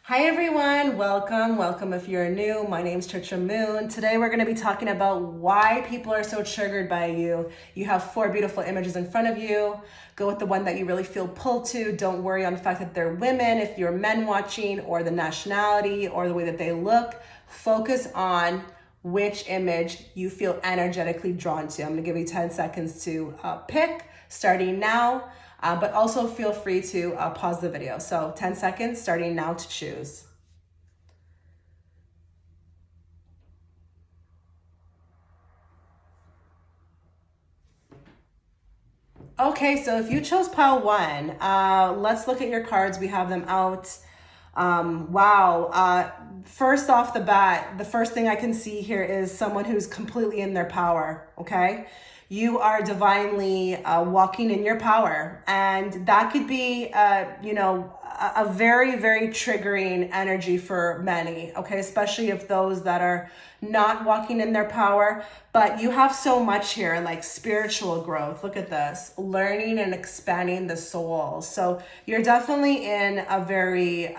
Hi everyone, welcome if you're new. My name's Trisha Moon. Today we're going to be talking about why people are so triggered by you. You have 4 beautiful images in front of you. Go with the one that you really feel pulled to. Don't worry on the fact that they're women, if you're men watching, or the nationality, or the way that they look. Focus on which image you feel energetically drawn to. I'm going to give you 10 seconds to pick, starting now. But also feel free to pause the video. So 10 seconds starting now to choose. Okay, so if you chose pile 1, let's look at your cards. We have them out. Wow. First off the bat, the first thing I can see here is someone who's completely in their power, okay? You are divinely walking in your power. And that could be, a very, very triggering energy for many, okay? Especially if those that are not walking in their power. But you have so much here, like spiritual growth. Look at this, learning and expanding the soul. So you're definitely in a very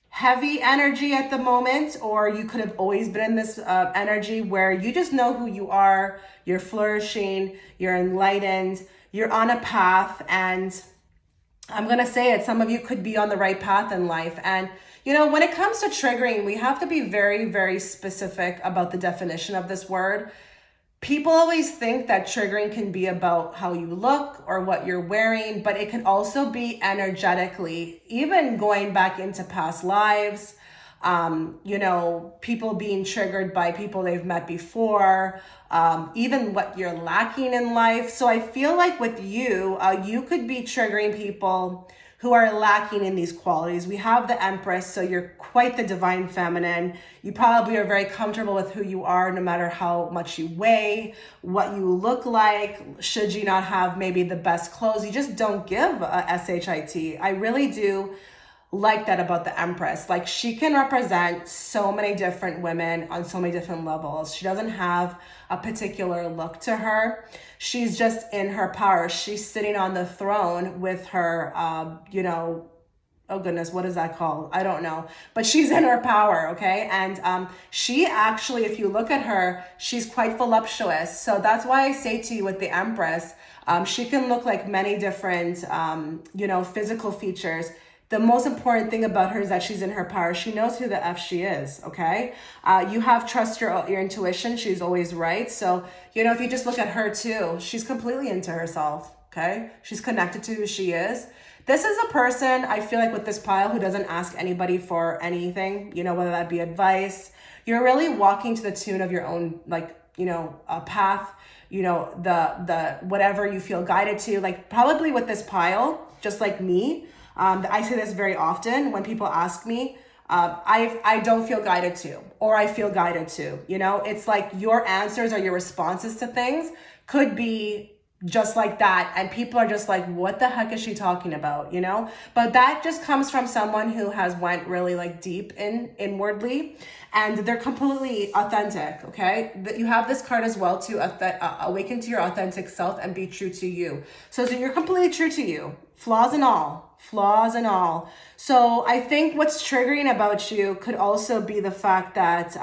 heavy energy at the moment, or you could have always been in this energy where you just know who you are, you're flourishing, you're enlightened, you're on a path. And I'm going to say it, some of you could be on the right path in life. And, when it comes to triggering, we have to be very, very specific about the definition of this word. People always think that triggering can be about how you look or what you're wearing, but it can also be energetically, even going back into past lives. People being triggered by people they've met before, even what you're lacking in life. So I feel like with you, you could be triggering people who are lacking in these qualities. We have the Empress, so you're quite the divine feminine. You probably are very comfortable with who you are, no matter how much you weigh, what you look like. Should you not have maybe the best clothes, you just don't give a SHIT. I really do like that about the Empress. Like, she can represent so many different women on so many different levels. She doesn't have a particular look to her. She's just in her power. She's sitting on the throne with her, oh goodness, what is that called? I don't know. But she's in her power, okay? And she actually, if you look at her, she's quite voluptuous. So that's why I say to you with the Empress, she can look like many different, physical features. The most important thing about her is that she's in her power. She knows who the F she is, okay? You have trust your intuition. She's always right. So, if you just look at her too, she's completely into herself, okay? She's connected to who she is. This is a person, I feel like, with this pile who doesn't ask anybody for anything, whether that be advice. You're really walking to the tune of your own, a path, the whatever you feel guided to. Like, probably with this pile, just like me, I say this very often when people ask me, I don't feel guided to, or I feel guided to, it's like your answers or your responses to things could be just like that. And people are just like, what the heck is she talking about? But that just comes from someone who has went really deep inwardly, and they're completely authentic. Okay. But you have this card as well to awaken to your authentic self and be true to you. So you're completely true to you, flaws and all. So I think what's triggering about you could also be the fact that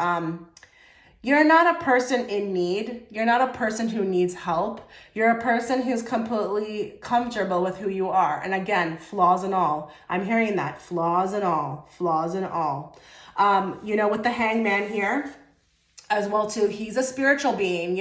you're not a person in need. You're not a person who needs help. You're a person who's completely comfortable with who you are. And again, flaws and all. I'm hearing that, flaws and all. With the Hangman here as well too, he's a spiritual being,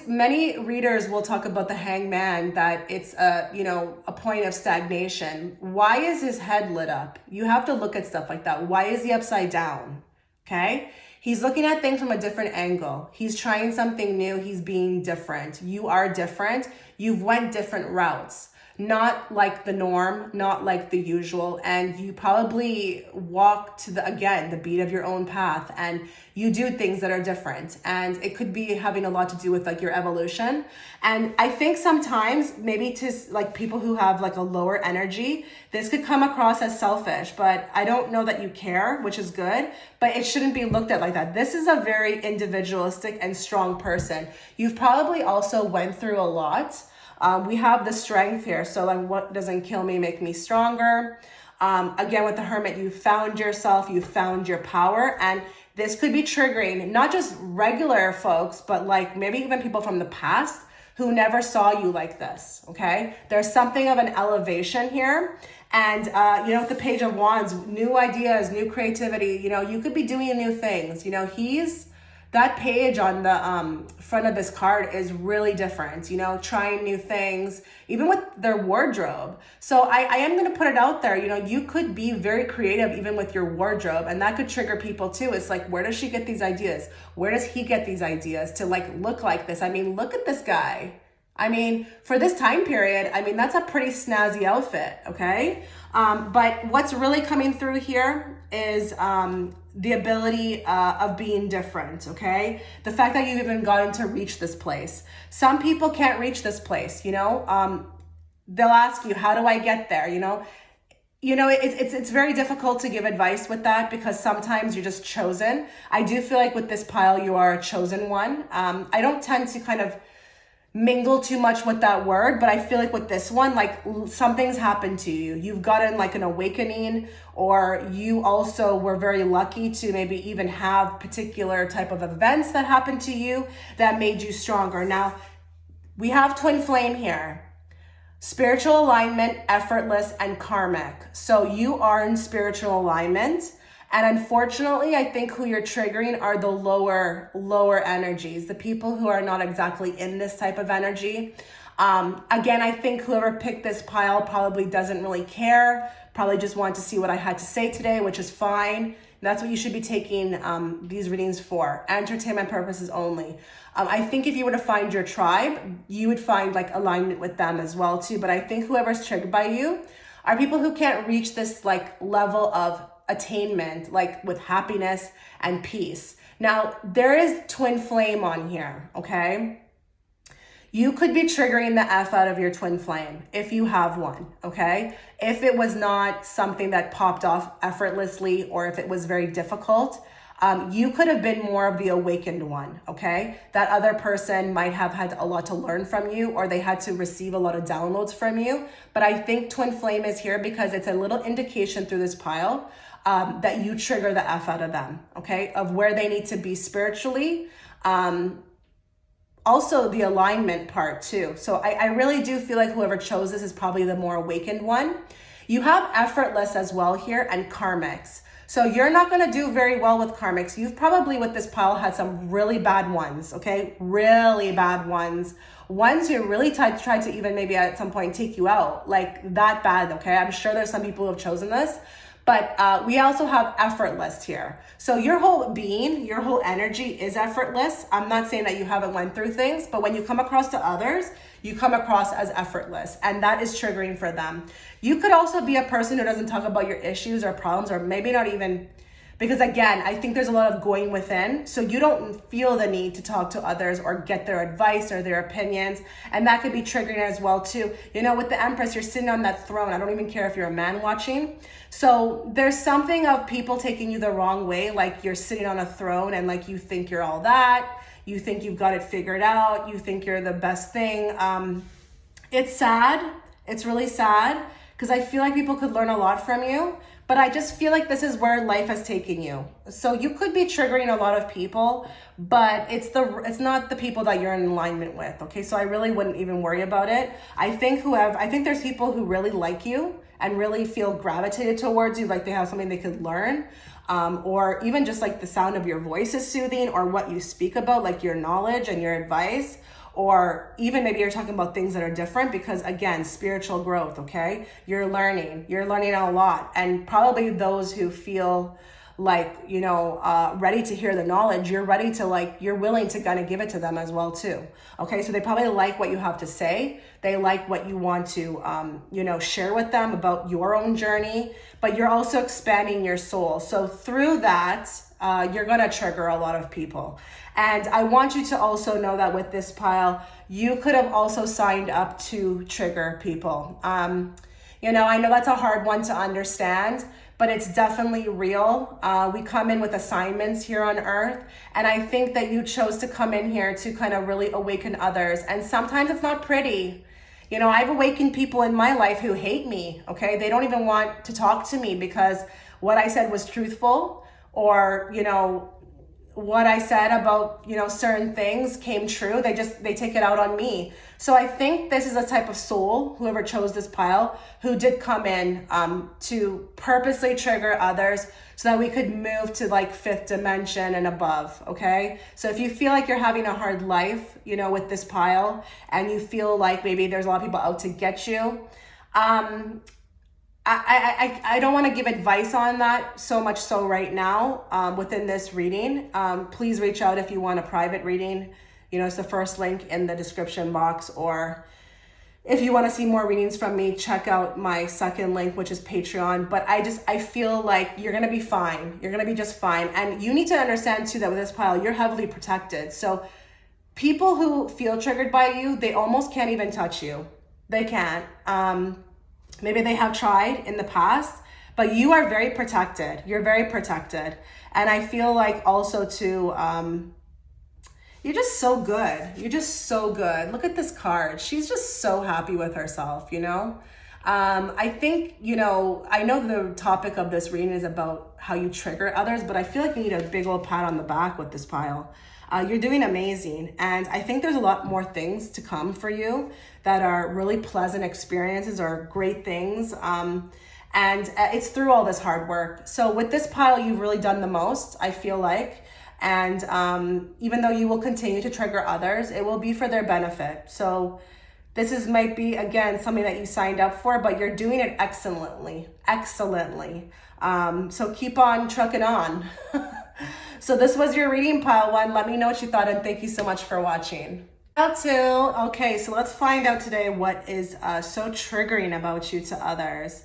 many readers will talk about the Hangman, that it's a point of stagnation. Why is his head lit up? You have to look at stuff like that. Why is he upside down? Okay. He's looking at things from a different angle. He's trying something new. He's being different. You are different. You've went different routes. Not like the norm, not like the usual. And you probably walk to the beat of your own path, and you do things that are different. And it could be having a lot to do with your evolution. And I think sometimes maybe to people who have a lower energy, this could come across as selfish, but I don't know that you care, which is good, but it shouldn't be looked at like that. This is a very individualistic and strong person. You've probably also went through a lot. We have the strength here. So what doesn't kill me make me stronger. Again, with the Hermit, you found yourself, you found your power, and this could be triggering not just regular folks, but like maybe even people from the past who never saw you like this, okay? There's something of an elevation here. And, with the Page of Wands, new ideas, new creativity, you could be doing new things. That page on the front of this card is really different, trying new things, even with their wardrobe. So I am going to put it out there, you could be very creative even with your wardrobe, and that could trigger people too. It's like, where does she get these ideas? Where does he get these ideas to look like this? I mean, look at this guy. I mean, for this time period, that's a pretty snazzy outfit, okay? But what's really coming through here is the ability of being different, okay? The fact that you've even gotten to reach this place. Some people can't reach this place, they'll ask you, how do I get there, it's very difficult to give advice with that because sometimes you're just chosen. I do feel like with this pile, you are a chosen one. I don't tend to kind of mingle too much with that word, but I feel like with this one, something's happened to you. You've gotten an awakening, or you also were very lucky to maybe even have particular type of events that happened to you that made you stronger. Now, we have twin flame here. Spiritual alignment, effortless, and karmic. So you are in spiritual alignment. And unfortunately, I think who you're triggering are the lower energies, the people who are not exactly in this type of energy. Again, I think whoever picked this pile probably doesn't really care, probably just wanted to see what I had to say today, which is fine. That's what you should be taking these readings for, entertainment purposes only. I think if you were to find your tribe, you would find alignment with them as well too. But I think whoever's triggered by you are people who can't reach this level of attainment, with happiness and peace. Now, there is twin flame on here, okay? You could be triggering the F out of your twin flame if you have one, okay? If it was not something that popped off effortlessly, or if it was very difficult, you could have been more of the awakened one, okay? That other person might have had a lot to learn from you, or they had to receive a lot of downloads from you. But I think twin flame is here because it's a little indication through this pile that you trigger the F out of them, okay? Of where they need to be spiritually. Also the alignment part too. So I really do feel like whoever chose this is probably the more awakened one. You have effortless as well here, and karmics. So you're not going to do very well with karmics. You've probably with this pile had some really bad ones, okay? Really bad ones. Ones who really tried to even maybe at some point take you out, that bad, okay? I'm sure there's some people who have chosen this. But we also have effortless here. So your whole being, your whole energy is effortless. I'm not saying that you haven't went through things, but when you come across to others, you come across as effortless, and that is triggering for them. You could also be a person who doesn't talk about your issues or problems, or maybe not even, because again, I think there's a lot of going within. So you don't feel the need to talk to others or get their advice or their opinions. And that could be triggering as well too. With the Empress, you're sitting on that throne. I don't even care if you're a man watching. So there's something of people taking you the wrong way. You're sitting on a throne and you think you're all that. You think you've got it figured out. You think you're the best thing. It's sad. It's really sad because I feel like people could learn a lot from you. But I just feel like this is where life has taken you. So you could be triggering a lot of people, but it's not the people that you're in alignment with, okay? So I really wouldn't even worry about it. I think there's people who really like you and really feel gravitated towards you, like they have something they could learn, or even just the sound of your voice is soothing, or what you speak about, your knowledge and your advice. Or even maybe you're talking about things that are different because, again, spiritual growth, okay? You're learning a lot. And probably those who feel ready to hear the knowledge, you're ready to you're willing to kind of give it to them as well too. Okay, so they probably like what you have to say. They like what you want to, share with them about your own journey, but you're also expanding your soul. So through that, you're going to trigger a lot of people. And I want you to also know that with this pile, you could have also signed up to trigger people. I know that's a hard one to understand, but it's definitely real. We come in with assignments here on Earth, and I think that you chose to come in here to kind of really awaken others. And sometimes it's not pretty. You know, I've awakened people in my life who hate me, okay? They don't even want to talk to me because what I said was truthful, or, you know, what I said about, you know, certain things came true. They take it out on me. So I think this is a type of soul, whoever chose this pile, who did come in to purposely trigger others so that we could move to like fifth dimension and above, okay? So if you feel like you're having a hard life, you know, with this pile, and you feel like maybe there's a lot of people out to get you, I don't want to give advice on that so much so right now within this reading. Please reach out if you want a private reading. You know, it's the first link in the description box, or if you want to see more readings from me, check out my second link, which is Patreon. But I feel like you're going to be fine. You're going to be just fine. And you need to understand too that with this pile, you're heavily protected. So people who feel triggered by you, they almost can't even touch you. They can't. Maybe they have tried in the past, but you are very protected. You're very protected. And I feel like also too, you're just so good. You're just so good. Look at this card. She's just so happy with herself, you know? I think, you know, I know the topic of this reading is about how you trigger others, but I feel like you need a big old pat on the back with this pile. You're doing amazing. And I think there's a lot more things to come for you that are really pleasant experiences or great things. And it's through all this hard work. So with this pile, you've really done the most, I feel like. And even though you will continue to trigger others, it will be for their benefit. So this might be, again, something that you signed up for, but you're doing it excellently. So keep on trucking on. So this was your reading, pile one. Let me know what you thought, and thank you so much for watching. Pile two. Okay, so let's find out today what is so triggering about you to others.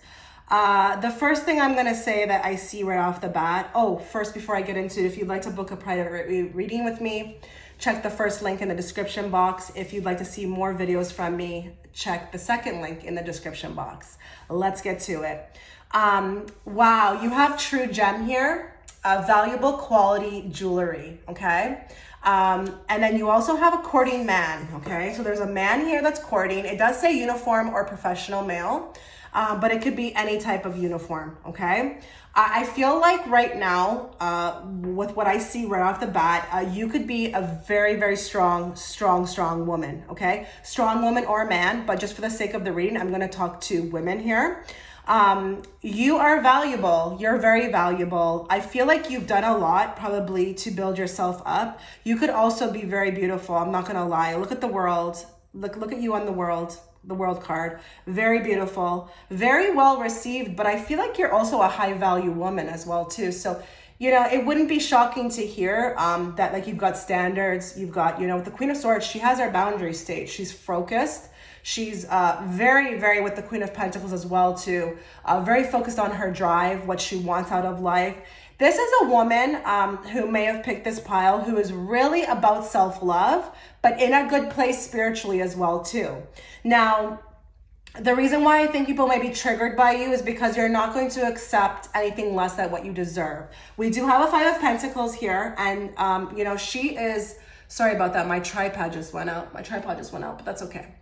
The first thing I'm going to say that I see right off the bat. Oh, first, before I get into it, if you'd like to book a private reading with me, check the first link in the description box. If you'd like to see more videos from me, check the second link in the description box. Let's get to it. Wow, you have true gem here. Valuable quality jewelry, okay? And then you also have a courting man, okay? So there's a man here that's courting. It does say uniform or professional male, but it could be any type of uniform, okay? I feel like right now, with what I see right off the bat, you could be a very, very strong woman, okay? Strong woman or man, but just for the sake of the reading, I'm gonna talk to women here. You are valuable. You're very valuable. I feel like you've done a lot probably to build yourself up. You could also be very beautiful. I'm not going to lie. Look at the world. Look at you on the world card. Very beautiful, very well received, but I feel like you're also a high value woman as well too. So, you know, it wouldn't be shocking to hear that like you've got standards, you've got, you know, with the Queen of Swords, she has her boundaries state. She's focused. She's very, very, with the Queen of Pentacles as well too, very focused on her drive, what she wants out of life. This is a woman who may have picked this pile who is really about self-love, but in a good place spiritually as well too. Now, the reason why I think people might be triggered by you is because you're not going to accept anything less than what you deserve. We do have a Five of Pentacles here, and you know, she is, sorry about that, my tripod just went out, but that's okay.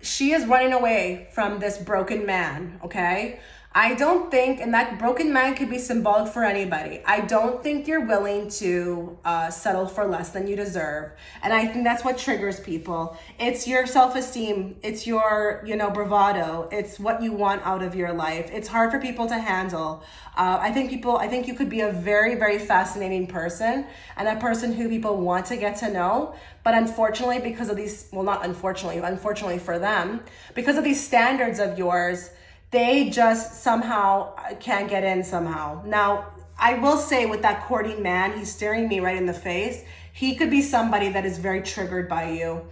She is running away from this broken man, okay? I don't think, and that broken man could be symbolic for anybody. I don't think you're willing to settle for less than you deserve. And I think that's what triggers people. It's your self-esteem. It's your, you know, bravado. It's what you want out of your life. It's hard for people to handle. I think you could be a very, very fascinating person, and a person who people want to get to know. But unfortunately, because of these, well, not unfortunately for them, because of these standards of yours, they just somehow can't get in somehow. Now, I will say with that courting man, he's staring me right in the face. He could be somebody that is very triggered by you.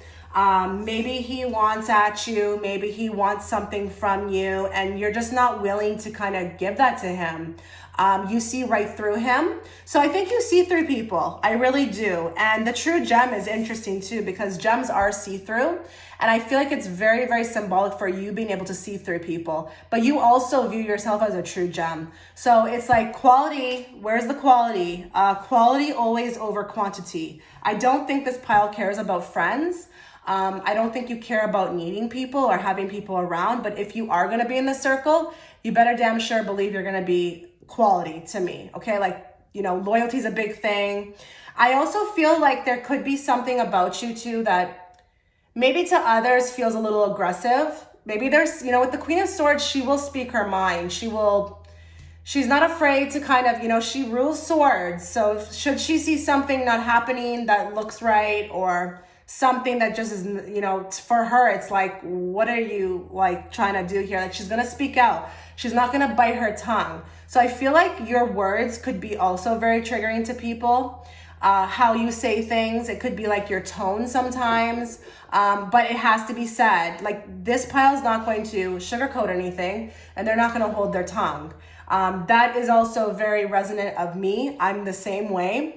Maybe he wants at you, maybe he wants something from you, and you're just not willing to kind of give that to him. You see right through him. So I think you see through people. I really do. And the true gem is interesting too, because gems are see-through. And I feel like it's very, very symbolic for you being able to see through people. But you also view yourself as a true gem. So it's like quality. Where's the quality? Quality always over quantity. I don't think this pile cares about friends. I don't think you care about needing people or having people around. But if you are going to be in the circle, you better damn sure believe you're going to be quality to me. Okay. Like, you know, loyalty is a big thing. I also feel like there could be something about you too that maybe to others feels a little aggressive. Maybe there's, you know, with the Queen of Swords, she will speak her mind. She's not afraid to kind of, you know, she rules swords. So should she see something not happening that looks right, or something that just is, you know, for her, it's like, what are you like trying to do here? Like, she's going to speak out. She's not going to bite her tongue. So I feel like your words could be also very triggering to people. How you say things, it could be like your tone sometimes, but it has to be said. Like, this pile is not going to sugarcoat anything, and they're not going to hold their tongue. That is also very resonant of me. I'm the same way.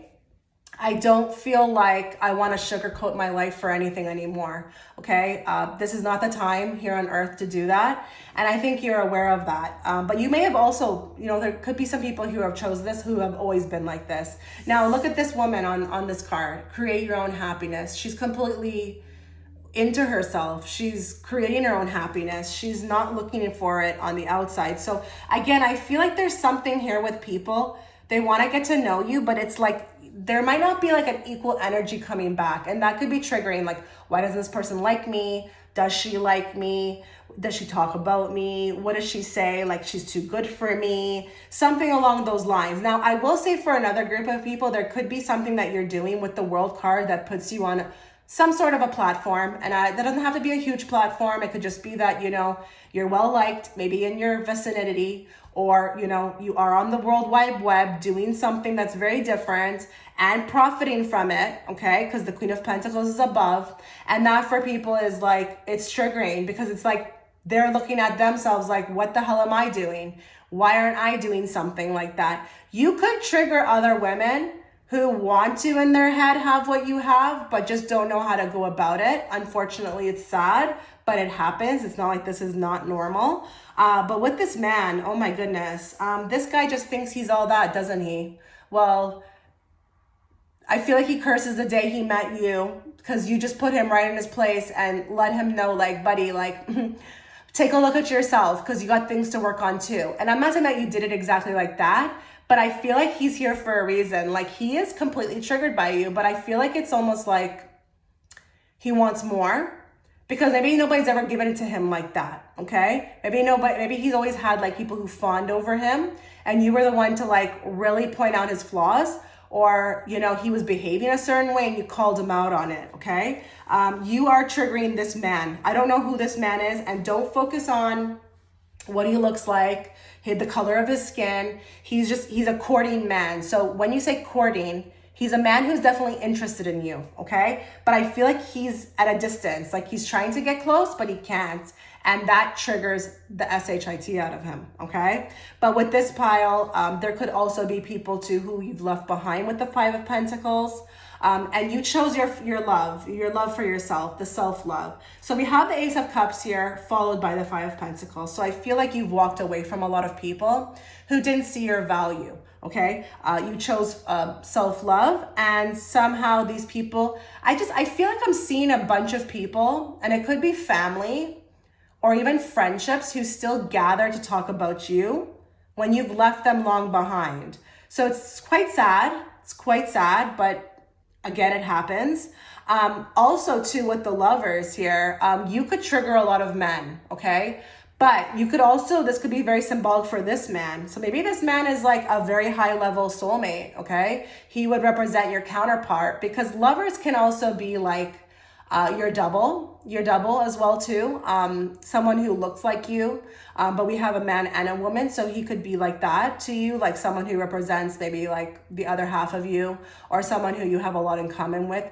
I don't feel like I want to sugarcoat my life for anything anymore. Okay. This is not the time here on earth to do that. And I think you're aware of that. But you may have also, you know, there could be some people who have chosen this who have always been like this. Now look at this woman on this card. Create your own happiness. She's completely into herself. She's creating her own happiness. She's not looking for it on the outside. So again, I feel like there's something here with people. They want to get to know you, but it's like, there might not be like an equal energy coming back. And that could be triggering. Like, why doesn't this person like me? Does she like me? Does she talk about me? What does she say? Like, she's too good for me. Something along those lines. Now, I will say for another group of people, there could be something that you're doing with the World card that puts you on some sort of a platform. And that doesn't have to be a huge platform. It could just be that, you know, you're well liked, maybe in your vicinity, or, you know, you are on the World Wide Web doing something that's very different and profiting from it, okay? Because the Queen of Pentacles is above. And that for people is like, it's triggering, because it's like they're looking at themselves like, what the hell am I doing? Why aren't I doing something like that? You could trigger other women who want to in their head have what you have, but just don't know how to go about it. Unfortunately, it's sad, but it happens. It's not like this is not normal. But with this man, oh my goodness, this guy just thinks he's all that, doesn't he? Well, I feel like he curses the day he met you, because you just put him right in his place and let him know, like, buddy, like, take a look at yourself, because you got things to work on too. And I'm not saying that you did it exactly like that, but I feel like he's here for a reason. Like, he is completely triggered by you, but I feel like it's almost like he wants more, because maybe nobody's ever given it to him like that, okay? Maybe he's always had like people who fawned over him, and you were the one to like really point out his flaws, or, you know, he was behaving a certain way and you called him out on it, okay? You are triggering this man. I don't know who this man is, and don't focus on what he looks like, the color of his skin. He's a courting man. So when you say courting, he's a man who's definitely interested in you, okay? But I feel like he's at a distance. Like, he's trying to get close, but he can't. And that triggers the SHIT out of him, okay? But with this pile, there could also be people too who you've left behind with the Five of Pentacles. And you chose your love for yourself, the self-love. So we have the Ace of Cups here, followed by the Five of Pentacles. So I feel like you've walked away from a lot of people who didn't see your value, okay? You chose self-love, and somehow these people, I feel like I'm seeing a bunch of people, and it could be family or even friendships, who still gather to talk about you when you've left them long behind. So it's quite sad. It's quite sad, but again, it happens. Also too, with the Lovers here, you could trigger a lot of men, okay? But you could also, this could be very symbolic for this man. So maybe this man is like a very high level soulmate, okay? He would represent your counterpart, because Lovers can also be like your double as well too. Someone who looks like you, but we have a man and a woman, so he could be like that to you, like someone who represents maybe like the other half of you, or someone who you have a lot in common with.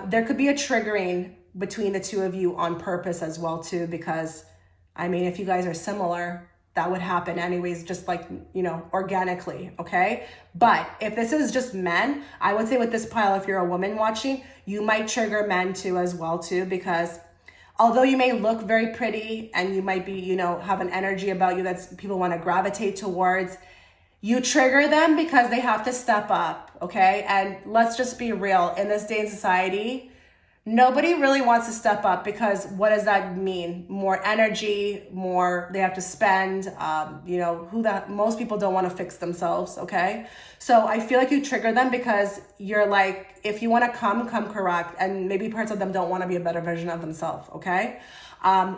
There could be a triggering between the two of you on purpose as well too, because I mean, if you guys are similar, that would happen anyways, just like, you know, organically, okay? But if this is just men, I would say with this pile, if you're a woman watching, you might trigger men too as well too, because although you may look very pretty and you might be, you know, have an energy about you that people want to gravitate towards, you trigger them because they have to step up, okay? And let's just be real, in this day in society, nobody really wants to step up, because what does that mean? More energy, more they have to spend, you know, most people don't want to fix themselves, okay? So I feel like you trigger them because you're like, if you want to come correct, and maybe parts of them don't want to be a better version of themselves, okay?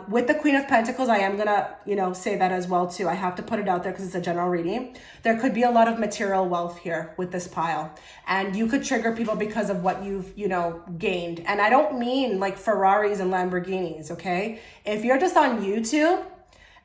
With the Queen of Pentacles, I am gonna, you know, say that as well too. I have to put it out there because it's a general reading. There could be a lot of material wealth here with this pile, and you could trigger people because of what you've, you know, gained. And I don't mean like Ferraris and Lamborghinis, okay? If you're just on YouTube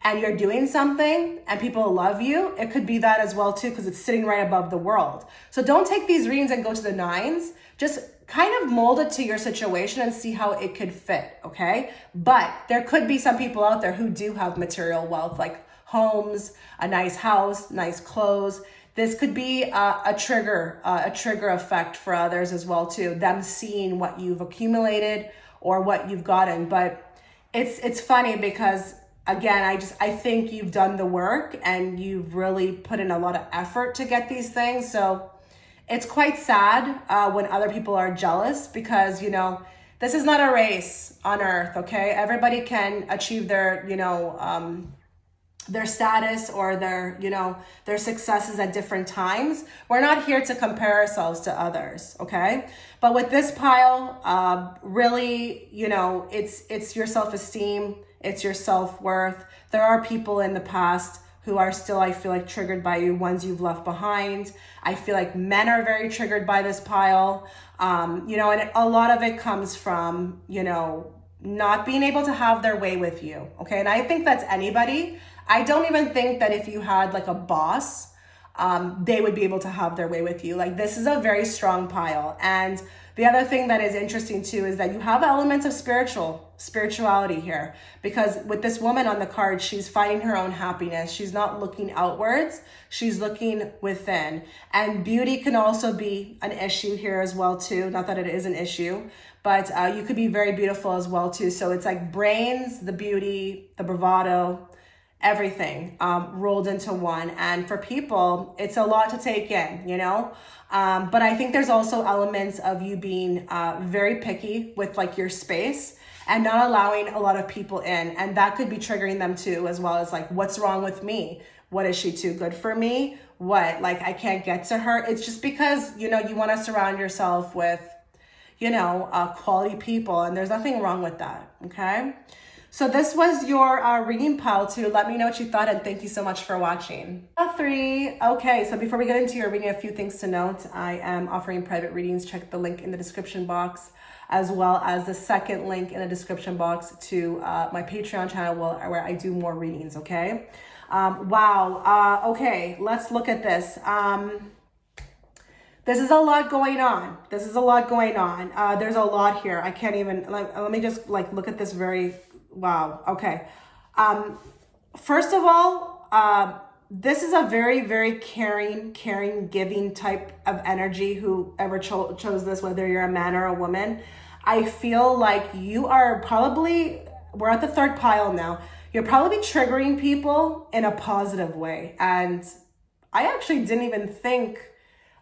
and you're doing something and people love you, it could be that as well too, because it's sitting right above the world. So don't take these readings and go to the nines. Just kind of mold it to your situation and see how it could fit, okay? But there could be some people out there who do have material wealth, like homes, a nice house, nice clothes. This could be a trigger effect for others as well too, them seeing what you've accumulated or what you've gotten. But it's funny because, again, I think you've done the work and you've really put in a lot of effort to get these things. So it's quite sad when other people are jealous, because, you know, this is not a race on earth, okay? Everybody can achieve their, you know, their status or their, you know, their successes at different times. We're not here to compare ourselves to others, okay? But with this pile, really, you know, it's your self-esteem, it's your self-worth. There are people in the past who are still, I feel like, triggered by you, ones you've left behind. I feel like men are very triggered by this pile. You know, and a lot of it comes from, you know, not being able to have their way with you, okay? And I think that's anybody. I don't even think that if you had like a boss, they would be able to have their way with you. Like, this is a very strong pile. And the other thing that is interesting too is that you have elements of spirituality here, because with this woman on the card, she's finding her own happiness. She's not looking outwards, she's looking within. And beauty can also be an issue here as well too. Not that it is an issue, but you could be very beautiful as well too. So it's like brains, the beauty, the bravado, everything rolled into one. And for people, it's a lot to take in, you know? But I think there's also elements of you being very picky with like your space and not allowing a lot of people in. And that could be triggering them too, as well as like, what's wrong with me? What, is she too good for me? What, like, I can't get to her? It's just because, you know, you want to surround yourself with, you know, quality people, and there's nothing wrong with that, okay? So this was your reading pile too. Let me know what you thought, and thank you so much for watching. 3. Okay, so before we get into your reading, a few things to note. I am offering private readings. Check the link in the description box, as well as the second link in the description box to my Patreon channel where I do more readings, okay? Wow, okay, let's look at this. This is a lot going on. There's a lot here. I can't even, let me just like look at this very, wow, okay. First of all, this is a very, very caring, giving type of energy, whoever chose this, whether you're a man or a woman. I feel like you are probably, we're at the third pile now, you're probably triggering people in a positive way. And I actually didn't even think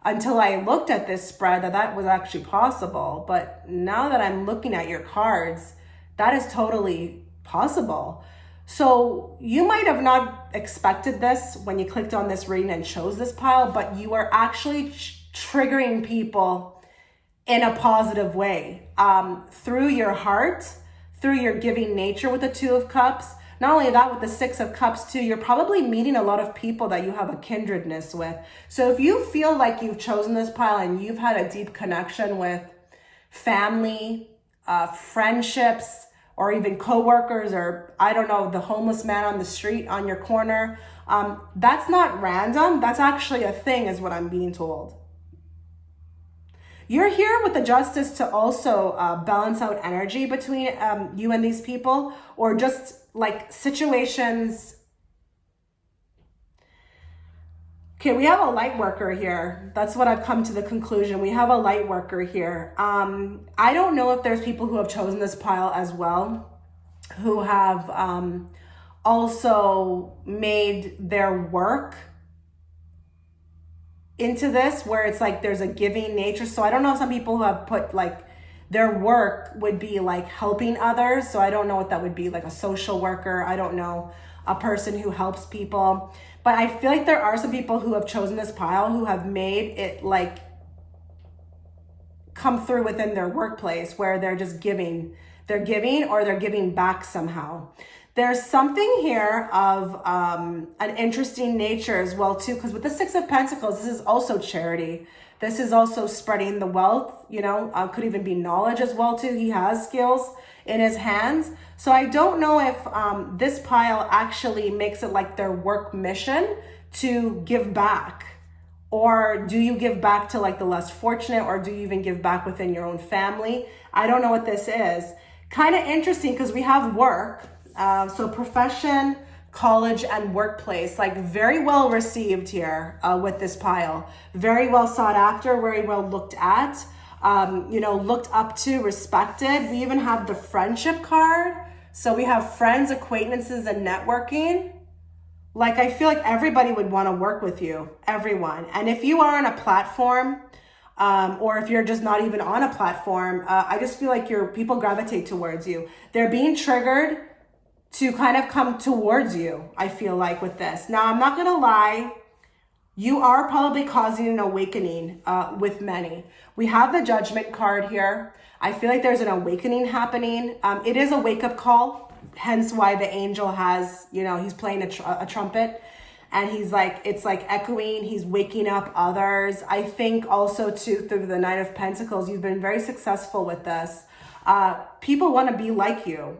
until I looked at this spread that was actually possible. But now that I'm looking at your cards, that is totally possible. So you might have not expected this when you clicked on this reading and chose this pile, but you are actually triggering people in a positive way, through your heart, through your giving nature with the 2 of Cups. Not only that, with the 6 of Cups too, you're probably meeting a lot of people that you have a kindredness with. So if you feel like you've chosen this pile and you've had a deep connection with family, friendships, or even coworkers, or I don't know, the homeless man on the street on your corner, that's not random. That's actually a thing, is what I'm being told. You're here with the Justice to also balance out energy between you and these people, or just like situations Okay, we have a light worker here. That's what I've come to the conclusion. We have a light worker here. I don't know if there's people who have chosen this pile as well, who have also made their work into this, where it's like there's a giving nature. So I don't know, some people who have put like their work would be like helping others. So I don't know what that would be, like a social worker. I don't know, a person who helps people. But I feel like there are some people who have chosen this pile who have made it like come through within their workplace, where they're just giving. They're giving, or they're giving back somehow. There's something here of an interesting nature as well too, because with the Six of Pentacles, this is also charity. This is also spreading the wealth, you know, could even be knowledge as well too. He has skills in his hands. So I don't know if this pile actually makes it like their work mission to give back. Or do you give back to like the less fortunate, or do you even give back within your own family? I don't know what this is. Kind of interesting, because we have work. So profession, college, and workplace, like very well received here with this pile. Very well sought after, very well looked at, you know, looked up to, respected. We even have the friendship card. So we have friends, acquaintances, and networking. Like, I feel like everybody would want to work with you, everyone. And if you are on a platform, or if you're just not even on a platform, I just feel like people gravitate towards you. They're being triggered to kind of come towards you, I feel like, with this. Now, I'm not going to lie. You are probably causing an awakening with many. We have the Judgment card here. I feel like there's an awakening happening. It is a wake-up call. Hence why the angel has, you know, he's playing a trumpet, and he's like, it's like echoing, he's waking up others. I think also too, through the Knight of Pentacles, you've been very successful with this. People want to be like you,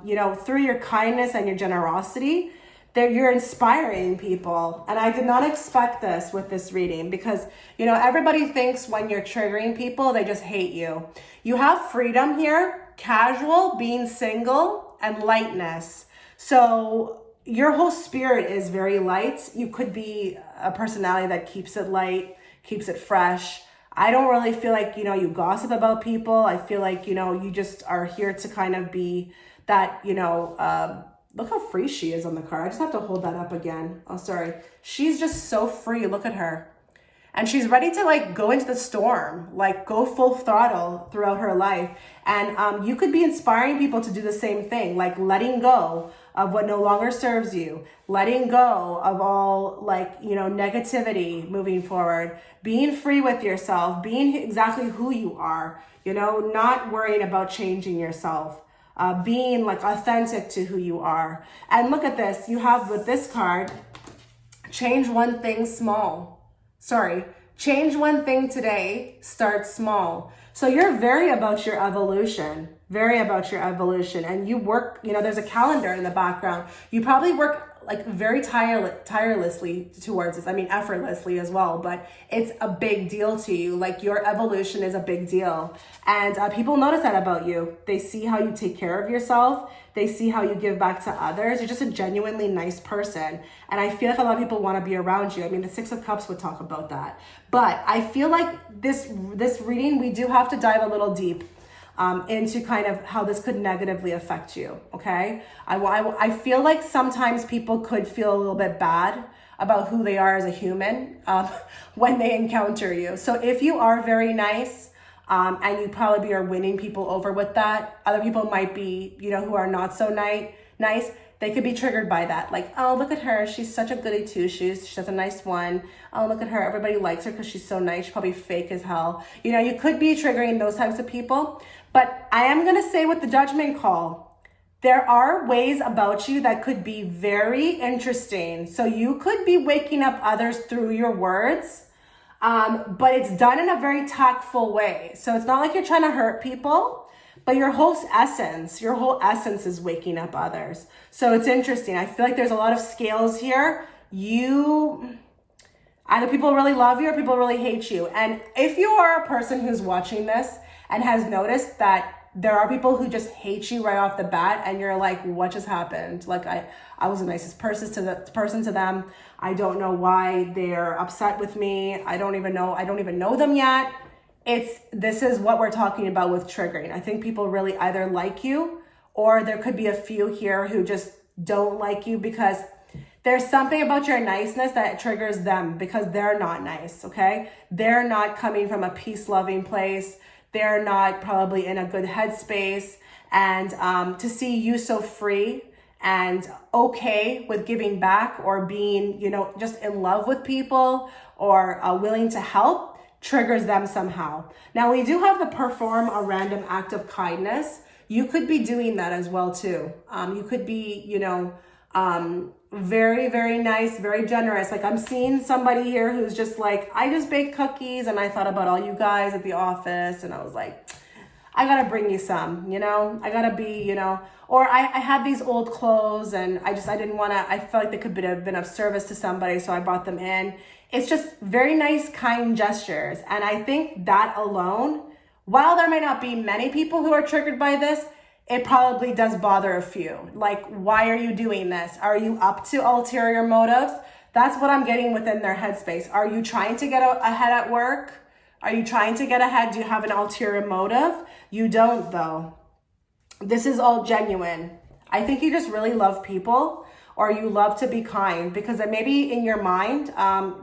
you know, through your kindness and your generosity, you're inspiring people. And I did not expect this with this reading, because, you know, everybody thinks when you're triggering people, they just hate you. You have freedom here, casual, being single, and lightness. So your whole spirit is very light. You could be a personality that keeps it light, keeps it fresh. I don't really feel like, you know, you gossip about people. I feel like, you know, you just are here to kind of be that, you know, look how free she is on the card. I just have to hold that up again. Oh, sorry. She's just so free. Look at her. And she's ready to like go into the storm, like go full throttle throughout her life. And you could be inspiring people to do the same thing, like letting go of what no longer serves you, letting go of all like, you know, negativity moving forward, being free with yourself, being exactly who you are, you know, not worrying about changing yourself, being like authentic to who you are. And look at this, you have with this card, change one thing small. Change one thing today, start small. So you're very about your evolution, and you work, you know, there's a calendar in the background. You probably work like very tirelessly towards this. I mean, effortlessly as well, but it's a big deal to you. Like your evolution is a big deal. And people notice that about you. They see how you take care of yourself. They see how you give back to others. You're just a genuinely nice person. And I feel like a lot of people want to be around you. I mean, the Six of Cups would talk about that. But I feel like this reading, we do have to dive a little deep into kind of how this could negatively affect you, okay? I feel like sometimes people could feel a little bit bad about who they are as a human when they encounter you. So if you are very nice, and you probably are winning people over with that, other people might be, you know, who are not so nice, they could be triggered by that. Like, oh, look at her. She's such a goody two-shoes. She does a nice one. Oh, look at her. Everybody likes her because she's so nice. She's probably fake as hell. You know, you could be triggering those types of people. But I am going to say with the Judgment call, there are ways about you that could be very interesting. So you could be waking up others through your words, but it's done in a very tactful way. So it's not like you're trying to hurt people. But your whole essence is waking up others. So it's interesting. I feel like there's a lot of scales here. Either people really love you or people really hate you. And if you are a person who's watching this and has noticed that there are people who just hate you right off the bat, and you're like, what just happened? Like, I was the nicest person to them. I don't know why they're upset with me. I don't even know them yet. This is what we're talking about with triggering. I think people really either like you, or there could be a few here who just don't like you because there's something about your niceness that triggers them because they're not nice, okay? They're not coming from a peace-loving place. They're not probably in a good headspace. And to see you so free and okay with giving back or being, just in love with people or willing to help triggers them somehow. Now, we do have the perform a random act of kindness. You could be doing that as well too. You could be, very, very nice, very generous. Like, I'm seeing somebody here who's just like, I just baked cookies and I thought about all you guys at the office and I was like, I gotta bring you some, I gotta be, or I had these old clothes and I didn't wanna, I felt like they could have been of service to somebody, so I brought them in. It's just very nice, kind gestures. And I think that alone, while there may not be many people who are triggered by this, it probably does bother a few. Like, why are you doing this? Are you up to ulterior motives? That's what I'm getting within their headspace. Are you trying to get ahead at work? Are you trying to get ahead? Do you have an ulterior motive? You don't, though. This is all genuine. I think you just really love people, or you love to be kind, because maybe in your mind,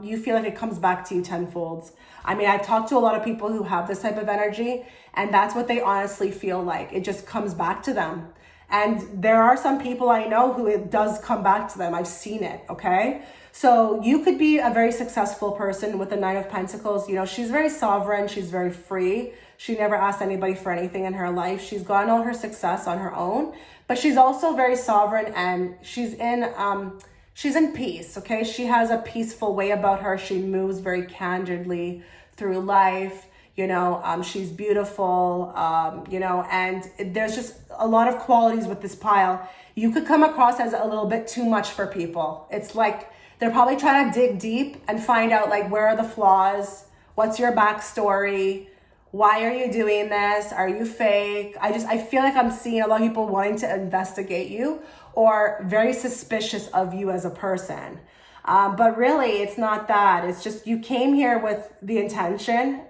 you feel like it comes back to you tenfold. I mean, I've talked to a lot of people who have this type of energy, and that's what they honestly feel like. It just comes back to them. And there are some people I know who it does come back to them. I've seen it, okay? So you could be a very successful person with the Nine of Pentacles. She's very sovereign. She's very free. She never asked anybody for anything in her life. She's gotten all her success on her own, but she's also very sovereign, and she's in peace, okay? She has a peaceful way about her. She moves very candidly through life. She's beautiful, and there's just a lot of qualities with this pile. You could come across as a little bit too much for people. It's like they're probably trying to dig deep and find out, like, where are the flaws? What's your backstory? Why are you doing this? Are you fake? I feel like I'm seeing a lot of people wanting to investigate you or very suspicious of you as a person. But really, it's not that. It's just you came here with the intention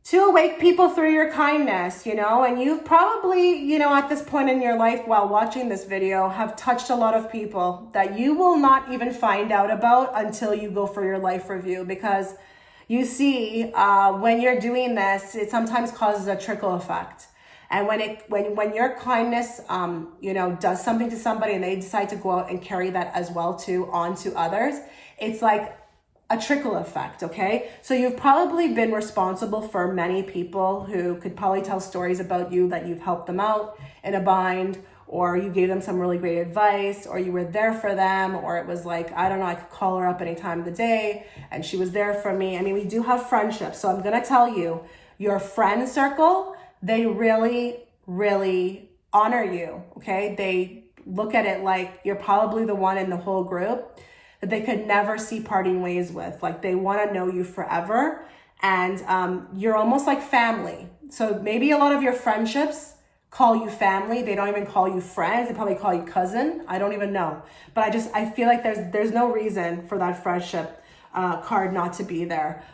to awake people through your kindness, and you've probably, at this point in your life while watching this video, have touched a lot of people that you will not even find out about until you go for your life review, because you see, when you're doing this, it sometimes causes a trickle effect. And when your kindness, does something to somebody and they decide to go out and carry that as well too onto others, it's like a trickle effect, okay? So you've probably been responsible for many people who could probably tell stories about you that you've helped them out in a bind, or you gave them some really great advice, or you were there for them, or it was like, I don't know, I could call her up any time of the day and she was there for me. I mean, we do have friendships. So I'm gonna tell you, your friend circle, they really, really honor you, okay? They look at it like you're probably the one in the whole group that they could never see parting ways with. Like, they wanna know you forever, and you're almost like family. So maybe a lot of your friendships call you family. They don't even call you friends. They probably call you cousin. I don't even know. But I feel like there's no reason for that friendship card not to be there.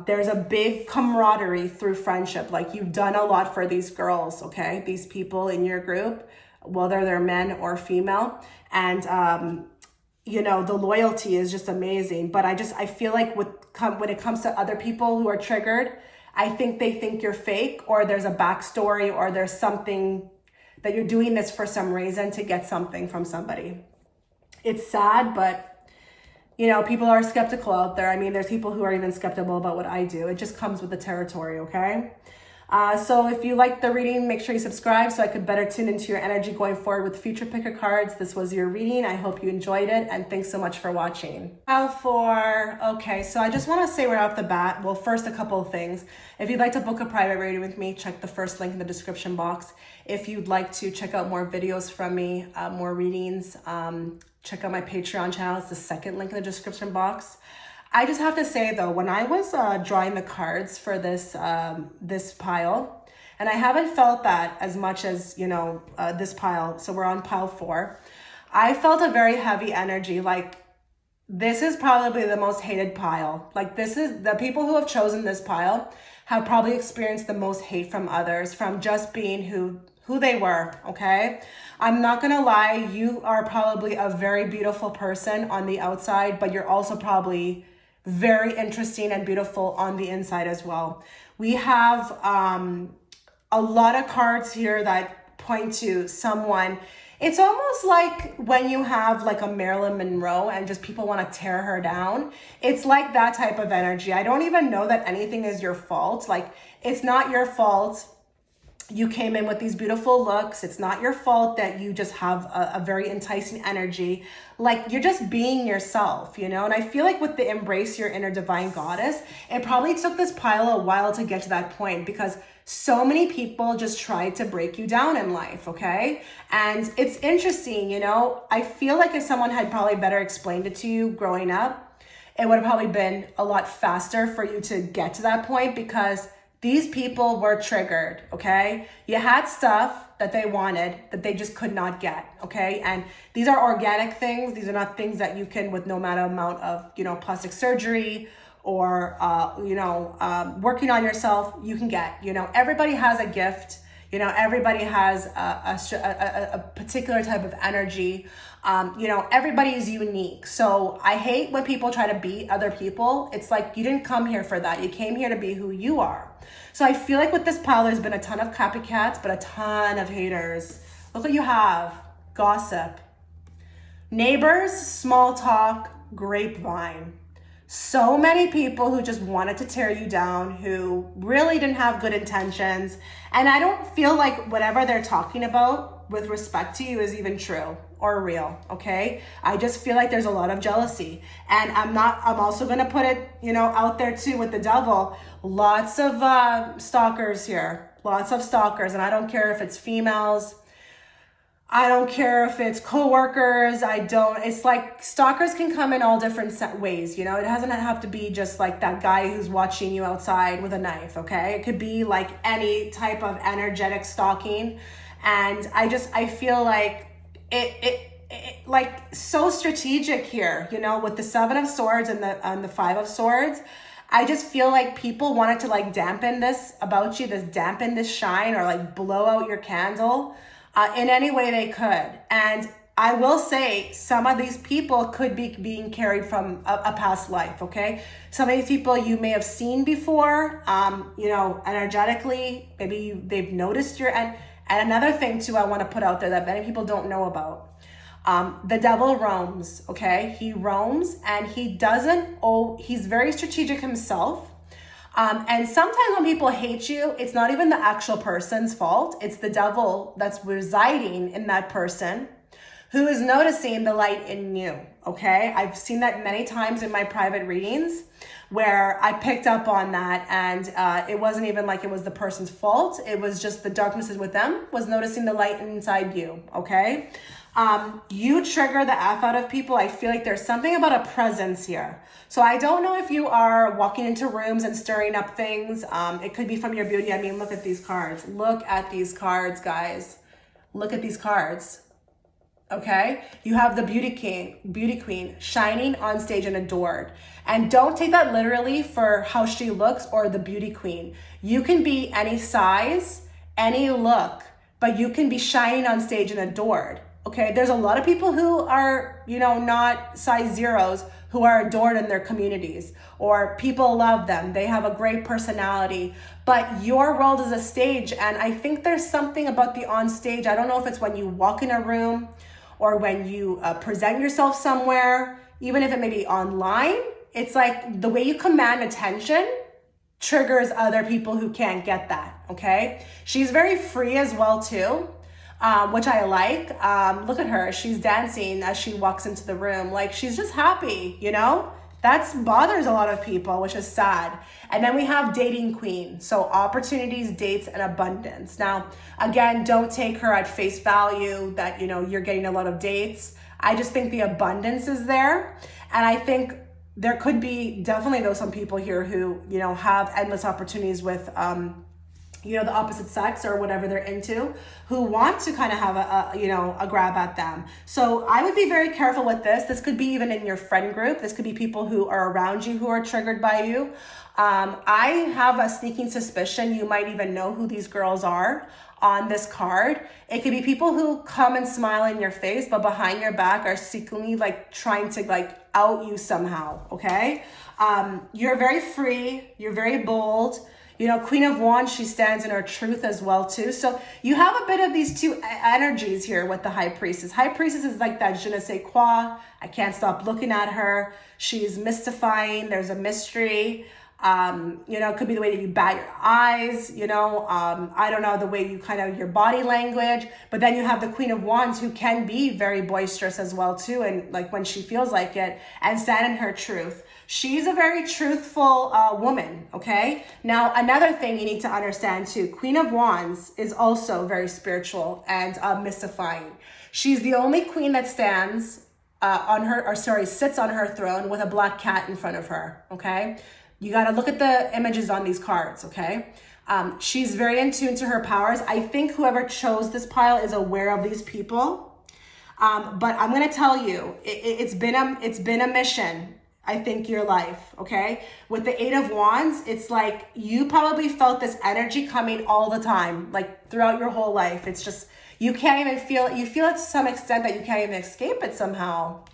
There's a big camaraderie through friendship. Like, you've done a lot for these girls, okay? These people in your group, whether they're men or female. And, the loyalty is just amazing. But I feel like when it comes to other people who are triggered, I think they think you're fake, or there's a backstory, or there's something that you're doing this for some reason to get something from somebody. It's sad, but people are skeptical out there. I mean, there's people who are even skeptical about what I do. It just comes with the territory, okay? So if you like the reading, make sure you subscribe so I could better tune into your energy going forward with future picker cards. This was your reading. I hope you enjoyed it, and thanks so much for watching. Okay, so I just want to say right off the bat, well, first, a couple of things. If you'd like to book a private reading with me, check the first link in the description box. If you'd like to check out more videos from me, more readings, check out my Patreon channel. It's the second link in the description box. I just have to say, though, when I was drawing the cards for this pile, And I haven't felt that as much as, this pile. So we're on pile 4. I felt a very heavy energy. Like, this is probably the most hated pile. Like, this is the people who have chosen this pile have probably experienced the most hate from others, from just being who they were, okay? I'm not gonna lie, you are probably a very beautiful person on the outside, but you're also probably very interesting and beautiful on the inside as well. We have a lot of cards here that point to someone. It's almost like when you have like a Marilyn Monroe and just people want to tear her down. It's like that type of energy. I don't even know that anything is your fault. Like, it's not your fault. You came in with these beautiful looks. It's not your fault that you just have a very enticing energy. Like, you're just being yourself, And I feel like with the embrace your inner divine goddess, it probably took this pile a while to get to that point, because so many people just tried to break you down in life, okay? And it's interesting, I feel like if someone had probably better explained it to you growing up, it would have probably been a lot faster for you to get to that point, because these people were triggered, okay? You had stuff that they wanted that they just could not get, okay? And these are organic things. These are not things that you can, with no matter amount of, plastic surgery or, working on yourself, you can get. Everybody has a gift. Everybody has a particular type of energy. Everybody is unique. So I hate when people try to beat other people. It's like, you didn't come here for that. You came here to be who you are. So I feel like with this pile, there's been a ton of copycats, but a ton of haters. Look what you have. Gossip. Neighbors, small talk, grapevine. So many people who just wanted to tear you down, who really didn't have good intentions. And I don't feel like whatever they're talking about with respect to you is even true or real, okay? I just feel like there's a lot of jealousy. And I'm also gonna put it, out there too with the devil. Lots of stalkers here, lots of stalkers. And I don't care if it's females, I don't care if it's coworkers. It's like stalkers can come in all different ways. It doesn't have to be just like that guy who's watching you outside with a knife, okay? It could be like any type of energetic stalking. And I feel like it like so strategic here, with the 7 of Swords and the 5 of Swords. I just feel like people wanted to like dampen this about you, dampen this shine, or like blow out your candle in any way they could. And I will say some of these people could be being carried from a past life, okay? Some of these people you may have seen before, energetically, maybe they've noticed and another thing too I want to put out there that many people don't know about. The devil roams, okay? He roams and he's very strategic himself. And sometimes when people hate you, it's not even the actual person's fault. It's the devil that's residing in that person who is noticing the light in you, okay? I've seen that many times in my private readings where I picked up on that, and it wasn't even like it was the person's fault. It was just the darkness is with them, was noticing the light inside you, okay? You trigger the F out of people. I feel like there's something about a presence here. So I don't know if you are walking into rooms and stirring up things. It could be from your beauty. I mean, look at these cards. Look at these cards, guys. Look at these cards. Okay? You have the beauty queen shining on stage and adored. And don't take that literally for how she looks or the beauty queen. You can be any size, any look, but you can be shining on stage and adored. Okay, there's a lot of people who are, not size zeros who are adored in their communities, or people love them. They have a great personality, but your world is a stage. And I think there's something about the on stage. I don't know if it's when you walk in a room or when you present yourself somewhere, even if it may be online. It's like the way you command attention triggers other people who can't get that, okay? She's very free as well too. Which I like. Look at her. She's dancing as she walks into the room. Like, she's just happy, That bothers a lot of people, which is sad. And then we have dating queen. So opportunities, dates, and abundance. Now, again, don't take her at face value that, you're getting a lot of dates. I just think the abundance is there. And I think there could be definitely, though, some people here who, have endless opportunities with, the opposite sex or whatever they're into, who want to kind of have a grab at them. So I would be very careful with this. This could be even in your friend group. This could be people who are around you who are triggered by you. I have a sneaking suspicion you might even know who these girls are on this card. It could be people who come and smile in your face, but behind your back are secretly like trying to like out you somehow, okay? You're very free, you're very bold. Queen of Wands, she stands in her truth as well too. So you have a bit of these two energies here with the High Priestess. High Priestess is like that je ne sais quoi. I can't stop looking at her. She's mystifying. There's a mystery. It could be the way that you bat your eyes, I don't know, the way you your body language. But then you have the Queen of Wands, who can be very boisterous as well too, and like when she feels like it, and stand in her truth. She's a very truthful woman, okay? Now, another thing you need to understand too, Queen of Wands is also very spiritual and mystifying. She's the only queen that stands sits on her throne with a black cat in front of her, okay? You got to look at the images on these cards, okay? She's very in tune to her powers. I think whoever chose this pile is aware of these people. But I'm going to tell you, it's been a mission, I think, your life, okay? With the Eight of Wands, it's like you probably felt this energy coming all the time, like throughout your whole life. It's just, you can't even feel it. You feel it to some extent that you can't even escape it somehow,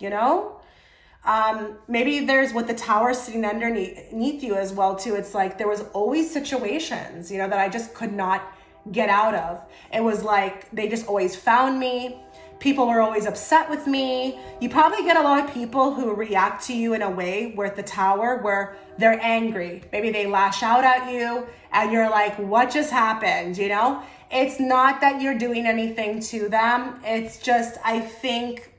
Maybe there's with the Tower sitting underneath you as well too. It's like there was always situations, that I just could not get out of. It was like they just always found me. People were always upset with me. You probably get a lot of people who react to you in a way where at the Tower where they're angry. Maybe they lash out at you and you're like, what just happened? It's not that you're doing anything to them. It's just, I think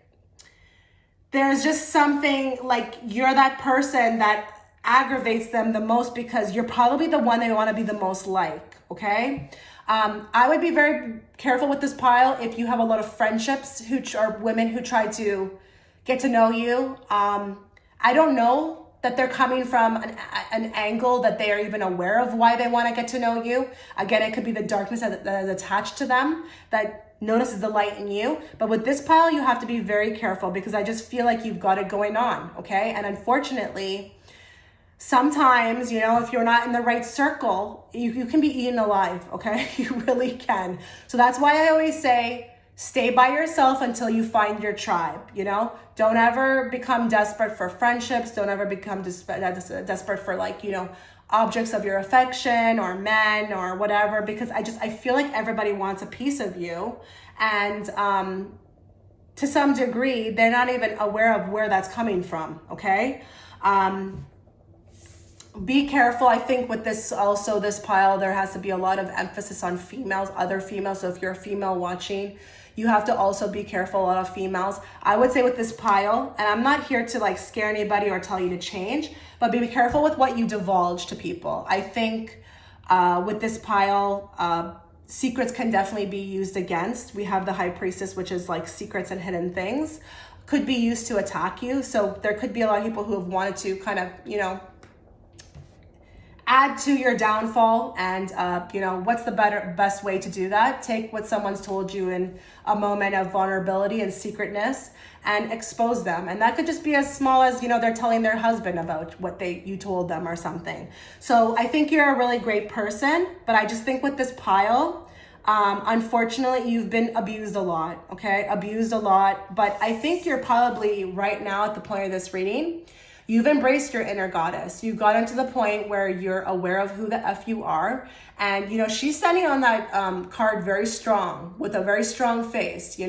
there's just something like you're that person that aggravates them the most because you're probably the one they want to be the most like, okay? I would be very careful with this pile if you have a lot of friendships or women who try to get to know you. I don't know that they're coming from an angle that they are even aware of why they want to get to know you. Again, it could be the darkness that is attached to them that notices the light in you. But with this pile, you have to be very careful because I just feel like you've got it going on, okay? And unfortunately, sometimes, if you're not in the right circle, you can be eaten alive, okay? You really can. So that's why I always say, stay by yourself until you find your tribe, Don't ever become desperate for friendships. Don't ever become desperate for objects of your affection or men or whatever, because I feel like everybody wants a piece of you. And to some degree, they're not even aware of where that's coming from, okay? Be careful. I think with this pile, there has to be a lot of emphasis on females, other females. So if you're a female watching, you have to also be careful, a lot of females. I would say with this pile, and I'm not here to scare anybody or tell you to change, but be careful with what you divulge to people. I think with this pile, secrets can definitely be used against. We have the High Priestess, which is like secrets and hidden things, could be used to attack you. So there could be a lot of people who have wanted to kind of, add to your downfall. And what's the best way to do that? Take what someone's told you in a moment of vulnerability and secretness and expose them. And that could just be as small as they're telling their husband about what you told them or something. So I think you're a really great person, but I just think with this pile, unfortunately, you've been abused a lot, okay? Abused a lot. But I think you're probably right now at the point of this reading, you've embraced your inner goddess. You've gotten to the point where you're aware of who the F you are. And, she's standing on that card very strong, with a very strong face,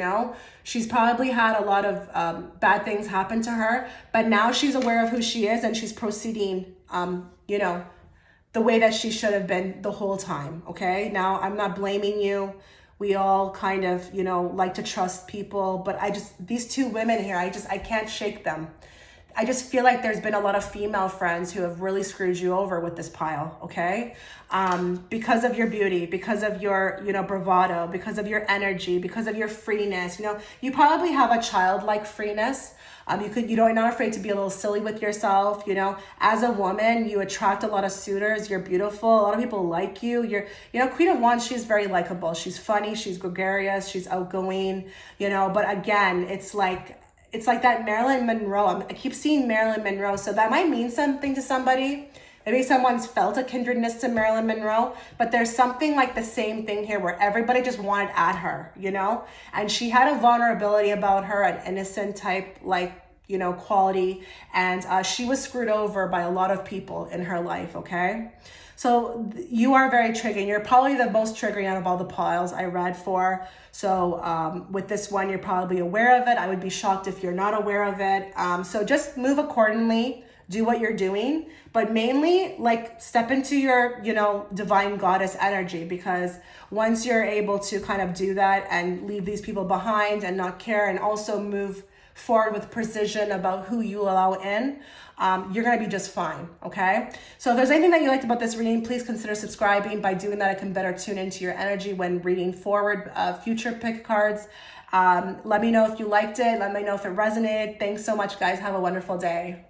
She's probably had a lot of bad things happen to her, but now she's aware of who she is and she's proceeding, the way that she should have been the whole time, okay? Now, I'm not blaming you. We all kind of, like to trust people, but these two women here, I can't shake them. I just feel like there's been a lot of female friends who have really screwed you over with this pile, okay? Because of your beauty, because of your, bravado, because of your energy, because of your freeness. You probably have a childlike freeness. You're not afraid to be a little silly with yourself. As a woman, you attract a lot of suitors. You're beautiful. A lot of people like you. Queen of Wands, she's very likable. She's funny. She's gregarious. She's outgoing, but again, it's like that Marilyn Monroe. I keep seeing Marilyn Monroe. So that might mean something to somebody. Maybe someone's felt a kindredness to Marilyn Monroe, but there's something like the same thing here where everybody just wanted at her, and she had a vulnerability about her, an innocent type, quality. And she was screwed over by a lot of people in her life, okay? So you are very triggering. You're probably the most triggering out of all the piles I read for. So with this one, you're probably aware of it. I would be shocked if you're not aware of it. So just move accordingly, do what you're doing, but mainly step into your, divine goddess energy, because once you're able to kind of do that and leave these people behind and not care, and also move forward with precision about who you allow in, you're going to be just fine, okay? So if there's anything that you liked about this reading, please consider subscribing. By doing that, I can better tune into your energy when reading forward future pick cards. Let me know if you liked it. Let me know if it resonated. Thanks so much, guys. Have a wonderful day.